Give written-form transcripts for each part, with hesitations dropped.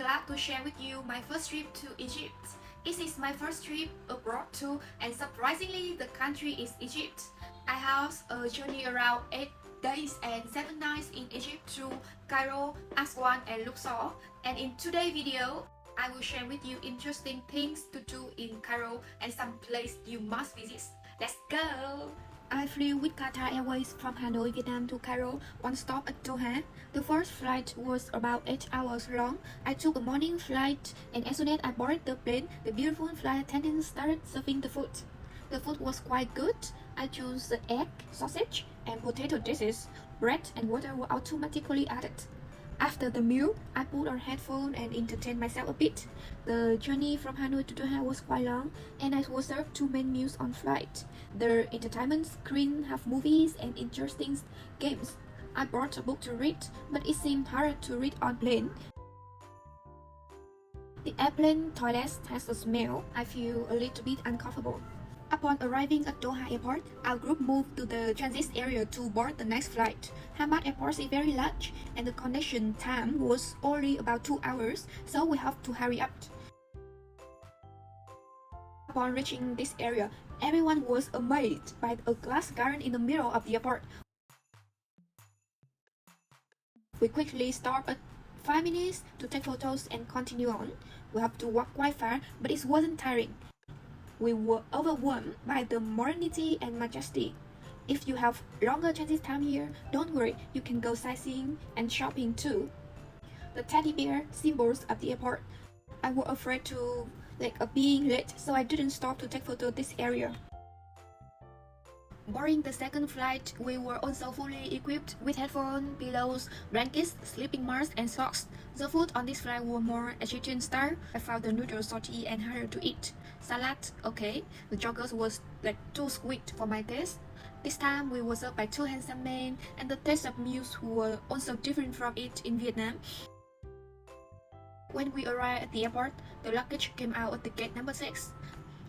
glad to share with you my first trip to Egypt. It is my first trip abroad too, and surprisingly the country is Egypt. I have a journey around 8 days and 7 nights in Egypt through Cairo, Aswan and Luxor, and in today's video I will share with you interesting things to do in Cairo and some place you must visit. Let's go! I flew with Qatar Airways from Hanoi, Vietnam to Cairo, one stop at Doha. The first flight was about 8 hours long. I took a morning flight, and as soon as I boarded the plane, the beautiful flight attendant started serving the food. The food was quite good. I chose the egg, sausage, and potato dishes. Bread and water were automatically added. After the meal, I put on headphones and entertained myself a bit. The journey from Hanoi to Doha was quite long, and I was served 2 main meals on flight. The entertainment screen have movies and interesting games. I brought a book to read, but it seemed harder to read on plane. The airplane toilet has a smell. I feel a little bit uncomfortable. Upon arriving at Doha Airport, our group moved to the transit area to board the next flight. Hamad Airport is very large, and the connection time was only about 2 hours, so we have to hurry up. Upon reaching this area, everyone was amazed by a glass garden in the middle of the airport. We quickly stopped at 5 minutes to take photos and continue on. We have to walk quite far, but it wasn't tiring. We were overwhelmed by the modernity and majesty. If you have longer transit time here, don't worry, you can go sightseeing and shopping too. The teddy bear symbols of the airport. I was afraid to being late, so I didn't stop to take photo this area. Boarding the second flight, we were also fully equipped with headphones, pillows, blankets, sleeping masks, and socks. The food on this flight were more Egyptian style. I found the noodles salty and harder to eat. Salad, okay. The yogurt was too sweet for my taste. This time we were served by 2 handsome men, and the taste of meals were also different from it in Vietnam. When we arrived at the airport, the luggage came out at the gate number 6.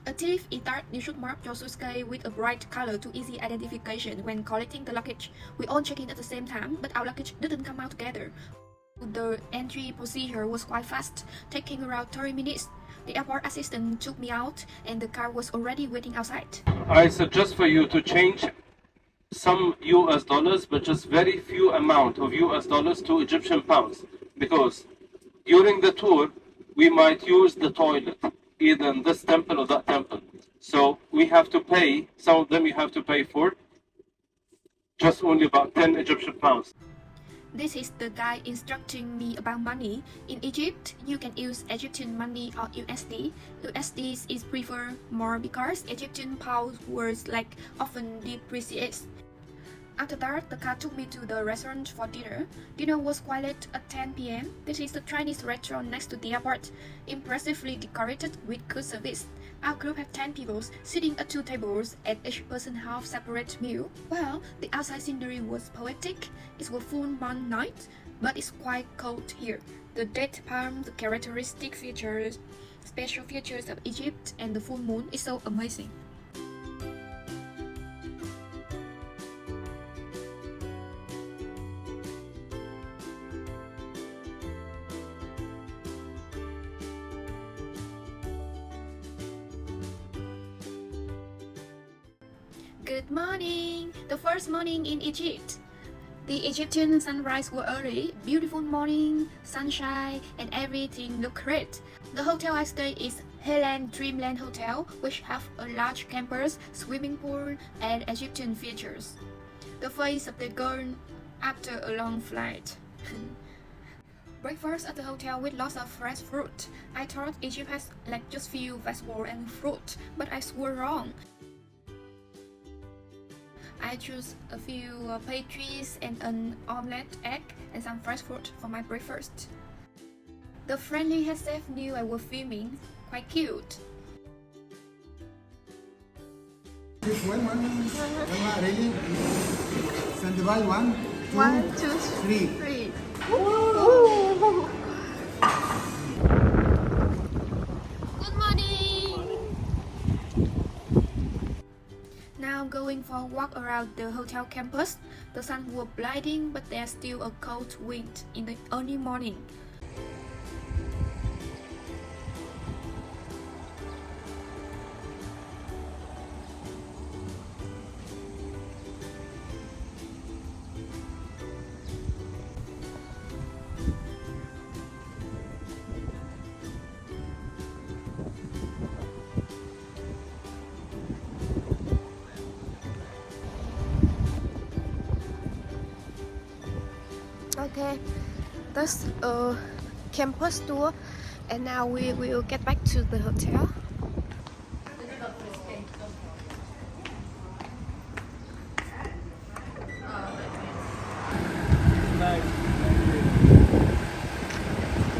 A tip is that you should mark your suitcase with a bright color to easy identification when collecting the luggage. We all checked in at the same time, but our luggage didn't come out together. The entry procedure was quite fast, taking around 30 minutes. The airport assistant took me out, and the car was already waiting outside. I suggest for you to change some US dollars, but just very few amount of US dollars to Egyptian pounds, because during the tour we might use the toilet either in this temple or that temple, so we have to pay. Some of them you have to pay for just only about 10 Egyptian pounds. This is the guy instructing me about money. In Egypt, you can use Egyptian money or USD. USD is preferred more because Egyptian pounds was often depreciated. After that, the car took me to the restaurant for dinner. Dinner was quite late at 10 p.m. This is the Chinese restaurant next to the airport, impressively decorated with good service. Our group had 10 people sitting at 2 tables, and each person have separate meal. Well, the outside scenery was poetic. It was full moon night, but it's quite cold here. The date palm, the characteristic features, special features of Egypt, and the full moon is so amazing. Good morning! The first morning in Egypt. The Egyptian sunrise was early, beautiful morning, sunshine, and everything looked great. The hotel I stayed is Helen Dreamland Hotel, which have a large campus, swimming pool, and Egyptian features. The face of the girl after a long flight. Breakfast at the hotel with lots of fresh fruit. I thought Egypt has just few vegetables and fruit, but I was wrong. I chose a few pastries and an omelette egg and some fresh fruit for my breakfast. The friendly head chef knew I was filming. Quite cute. Really? Stand by 1, 2, 1, 2, 3. 3. Good morning! Now going for a walk around the hotel campus. The sun was blinding, but there's still a cold wind in the early morning. Okay, that's a campus tour, and now we will get back to the hotel.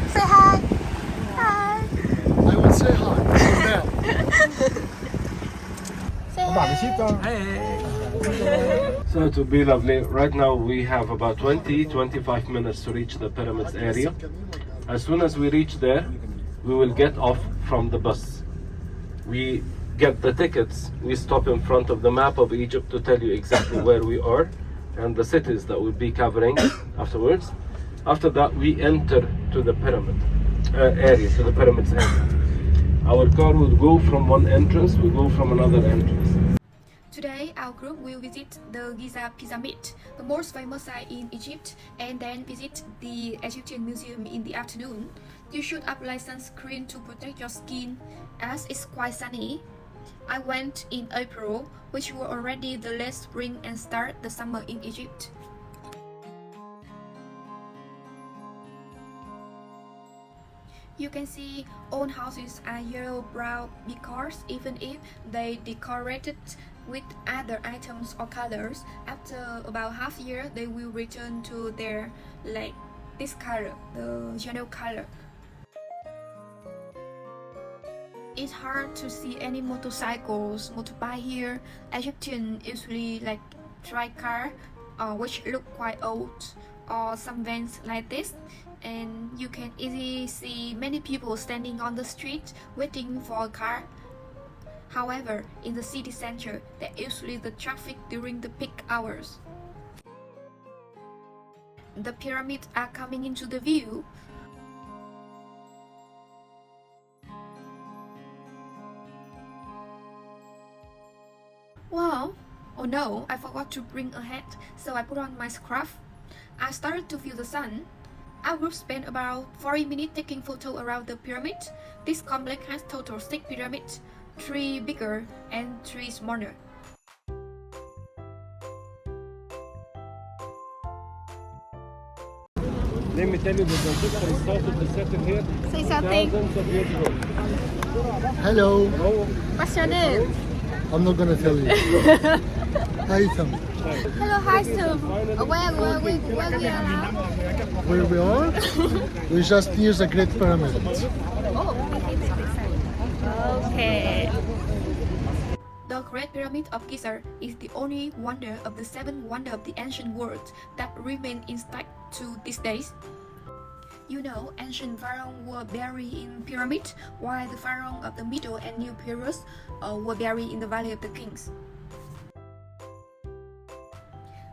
Say hi. Hi. I will say hi. Say hi. So it will be lovely. Right now we have about 20-25 minutes to reach the pyramids area. As soon as we reach there, we will get off from the bus. We get the tickets. We stop in front of the map of Egypt to tell you exactly where we are and the cities that we'll be covering afterwards. After that, we enter to the pyramid area, to the pyramids area. Our car will go from one entrance, we go from another entrance. Today, our group will visit the Giza pyramid, the most famous site in Egypt, and then visit the Egyptian Museum in the afternoon. You should apply sunscreen to protect your skin, as it's quite sunny. I went in April, which was already the late spring and start the summer in Egypt. You can see old houses are yellow-brown because even if they decorated with other items or colors, after about half year they will return to their like this color, the general color. It's hard to see any motorcycles, motorbike here. Egyptian usually like dry car, which look quite old, or some vans like this. And you can easily see many people standing on the street waiting for a car. However, in the city center, there usually the traffic during the peak hours. The pyramids are coming into the view. Wow! Oh no, I forgot to bring a hat, so I put on my scarf. I started to feel the sun. Our group spent about 40 minutes taking photos around the pyramid. This complex has total 6 pyramids, 3 bigger and 3 smaller. Let me tell you that the Egyptians started the setting here Say something. thousands of years ago. Hello. What's your name? I'm not gonna tell you. Haitham. Hello, hi, Sue. Where we are now? Where we are? We're just near the Great Pyramid. Oh, okay. The Great Pyramid of Giza is the only wonder of the 7 wonders of the ancient world that remain intact to these days. You know, ancient pharaohs were buried in pyramids, while the pharaohs of the Middle and New periods were buried in the Valley of the Kings.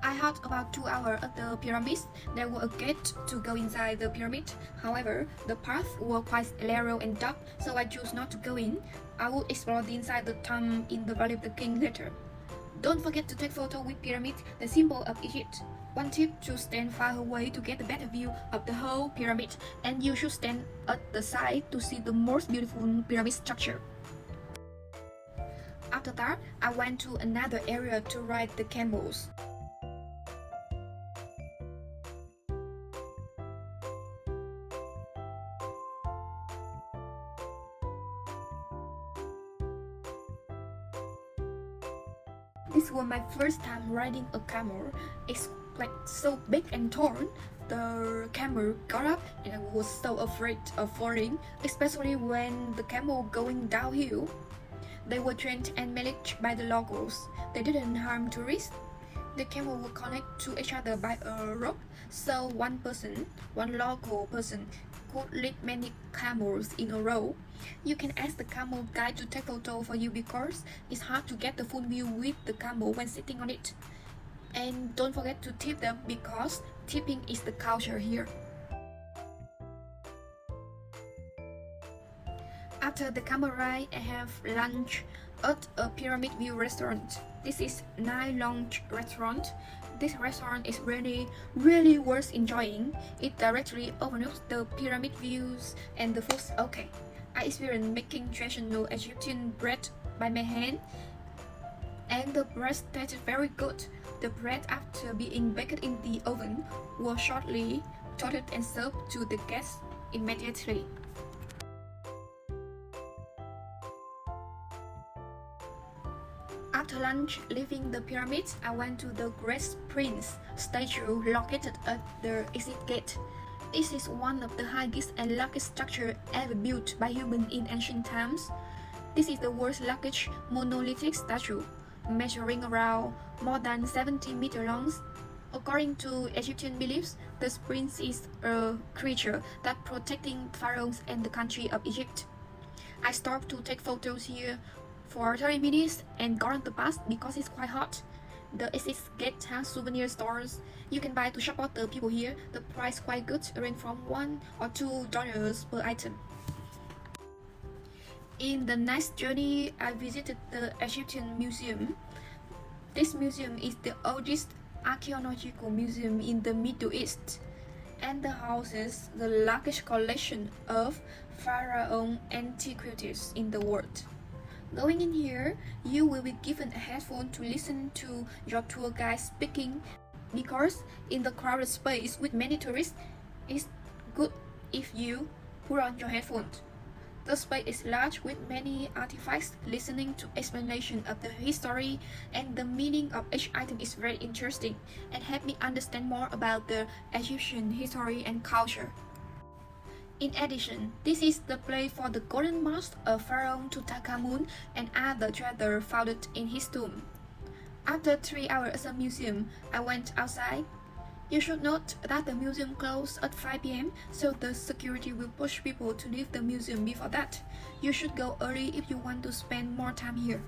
I had about 2 hours at the pyramids. There was a gate to go inside the pyramid. However, the path was quite narrow and dark, so I chose not to go in. I will explore the inside the tomb in the Valley of the King later. Don't forget to take photo with pyramids, the symbol of Egypt. One tip: to stand far away to get a better view of the whole pyramid, and you should stand at the side to see the most beautiful pyramid structure. After that, I went to another area to ride the camels. This was my first time riding a camel. It's like so big and tall. The camel got up and I was so afraid of falling, especially when the camel going downhill. They were trained and managed by the locals. They didn't harm tourists. The camel were connected to each other by a rope, so one local person, could lead many camels in a row. You can ask the camel guide to take photo for you because it's hard to get the full view with the camel when sitting on it. And don't forget to tip them because tipping is the culture here. After the camel ride, I have lunch at a Pyramid View restaurant. This is Nile Lounge restaurant. This restaurant is really worth enjoying. It directly overlooks the pyramid views and the food's okay. I experienced making traditional Egyptian bread by my hand, and the bread tasted very good. The bread, after being baked in the oven, was shortly toasted and served to the guests immediately. After lunch, leaving the pyramids, I went to the Great Sphinx statue located at the exit gate. This is one of the highest and largest structures ever built by humans in ancient times. This is the world's largest monolithic statue, measuring around more than 70 meters long. According to Egyptian beliefs, the Sphinx is a creature that protecting pharaohs and the country of Egypt. I stopped to take photos here for 30 minutes and got on the bus because it's quite hot. The exit gate has souvenir stores you can buy to support the people here. The price quite good, range from $1 or $2 per item. In the next journey, I visited the Egyptian Museum. This museum is the oldest archaeological museum in the Middle East, and the houses the largest collection of pharaoh antiquities in the world. Going in here, you will be given a headphone to listen to your tour guide speaking, because in the crowded space with many tourists, it's good if you put on your headphones. The space is large with many artifacts. Listening to explanation of the history and the meaning of each item is very interesting and help me understand more about the Egyptian history and culture. In addition, this is the place for the golden mosque of Pharaoh Tutankhamun and other treasures found in his tomb. After 3 hours at the museum, I went outside. You should note that the museum closes at 5 p.m, so the security will push people to leave the museum before that. You should go early if you want to spend more time here.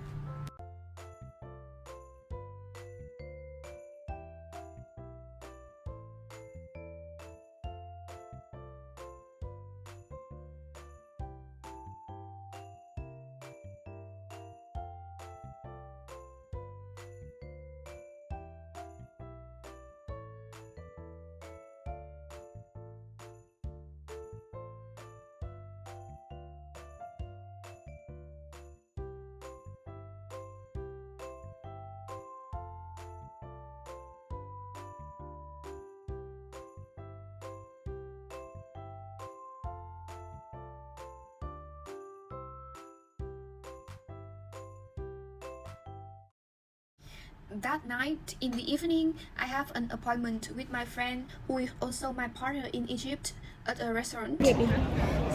That night, in the evening, I have an appointment with my friend who is also my partner in Egypt at a restaurant.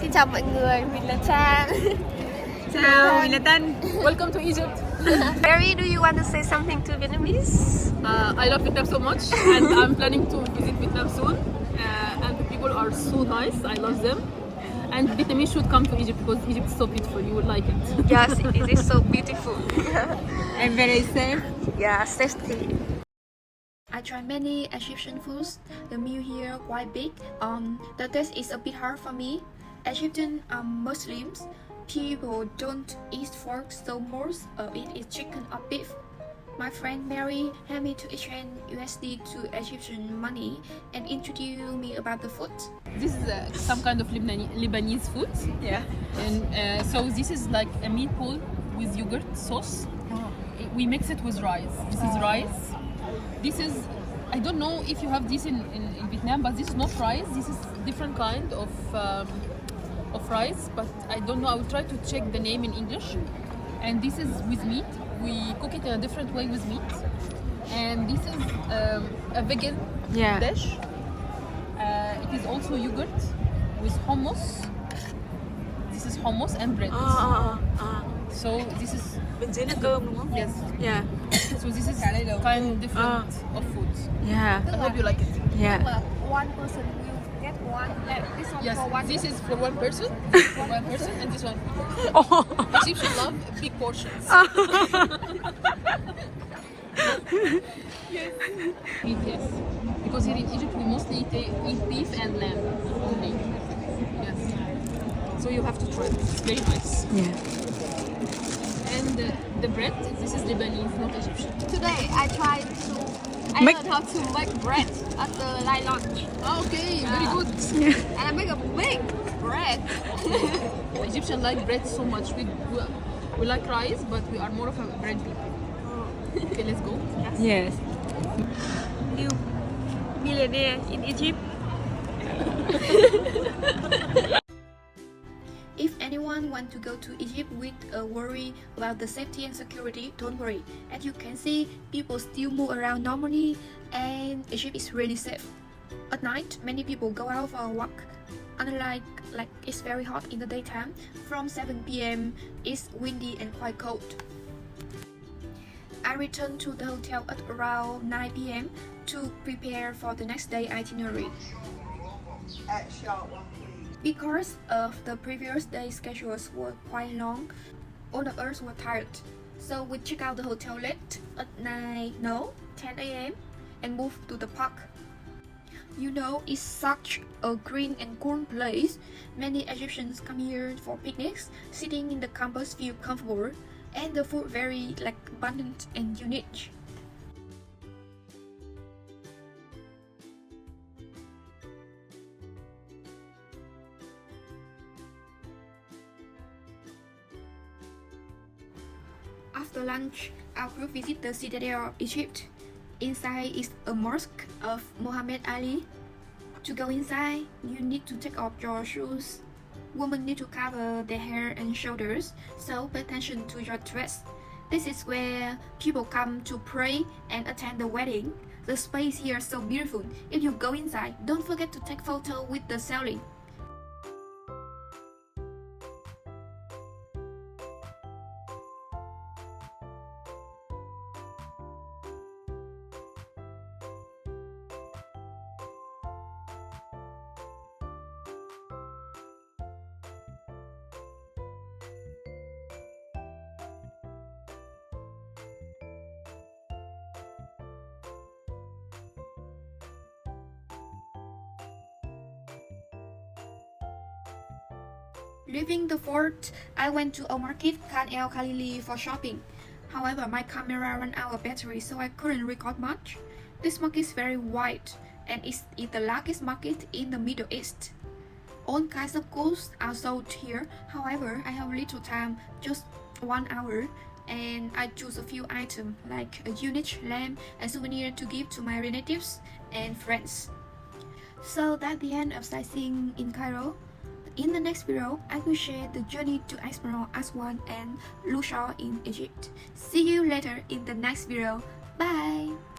Xin chào mọi người, mình là Trang. Ciao, mình là Tân. Welcome to Egypt. Mary, do you want to say something to Vietnamese? I love Vietnam so much, and I'm planning to visit Vietnam soon. And the people are so nice. I love them. And Vietnamese should come to Egypt because Egypt is so beautiful. You would like it. Yes, it is so beautiful. And very safe. Yeah, safety. I tried many Egyptian foods. The meal here quite big. The taste is a bit hard for me. Egyptian Muslims people don't eat pork, so most of it is chicken or beef. My friend Mary helped me to exchange USD to Egyptian money and introduced me about the food. This is some kind of Lebanese food. Yeah. And so this is like a meatball with yogurt sauce. We mix it with rice. This is rice. This is, I don't know if you have this in Vietnam, but this is not rice. This is different kind of rice, but I don't know. I will try to check the name in English. And this is with meat. We cook it in a different way with meat. And this is a vegan dish. It is also yogurt with hummus. This is hummus and bread. So this is bên dưới là cơm đúng không? yes. Yeah. So this is kind different of food. Yeah. I hope you like it. Yeah. One person will get one. This one Yes, for one. this is for one person, and this one. Oh. Egyptians love big portions. Beef, yes. Because here in Egypt we mostly eat beef and lamb only. Yes. So you have to try it. It's very nice. Yeah. And the bread, this is Lebanese, not Egyptian. Today I tried to learned how to make bread at the light lunch. Okay, very good. And I make a big bread. Egyptians like bread so much. We like rice, but we are more of a bread people. Okay, let's go. Yes. New millionaire in Egypt. If anyone want to go to Egypt with a worry about the safety and security, don't worry. As you can see, people still move around normally and Egypt is really safe. At night, many people go out for a walk. Unlike it's very hot in the daytime, from 7 p.m. it's windy and quite cold. I returned to the hotel at around 9 p.m. to prepare for the next day itinerary. Because of the previous day's schedules were quite long, all of us were tired. So we checked out the hotel late at 10 a.m. and moved to the park. You know, it's such a green and cool place. Many Egyptians come here for picnics. Sitting in the campus feel comfortable, and the food very abundant and unique. After lunch, our group visit the Citadel of Egypt. Inside is a mosque of Muhammad Ali. To go inside, you need to take off your shoes. Women need to cover their hair and shoulders, so pay attention to your dress. This is where people come to pray and attend the wedding. The space here is so beautiful. If you go inside, don't forget to take photo with the ceiling. Leaving the fort, I went to a market called Khalili for shopping. However, my camera ran out of battery, so I couldn't record much. This market is very wide, and it's the largest market in the Middle East. All kinds of goods are sold here. However, I have little time, just 1 hour, and I choose a few items like a unique lamp and souvenir to give to my relatives and friends. So that's the end of sightseeing in Cairo. In the next video, I will share the journey to explore Aswan and Luxor in Egypt. See you later in the next video. Bye!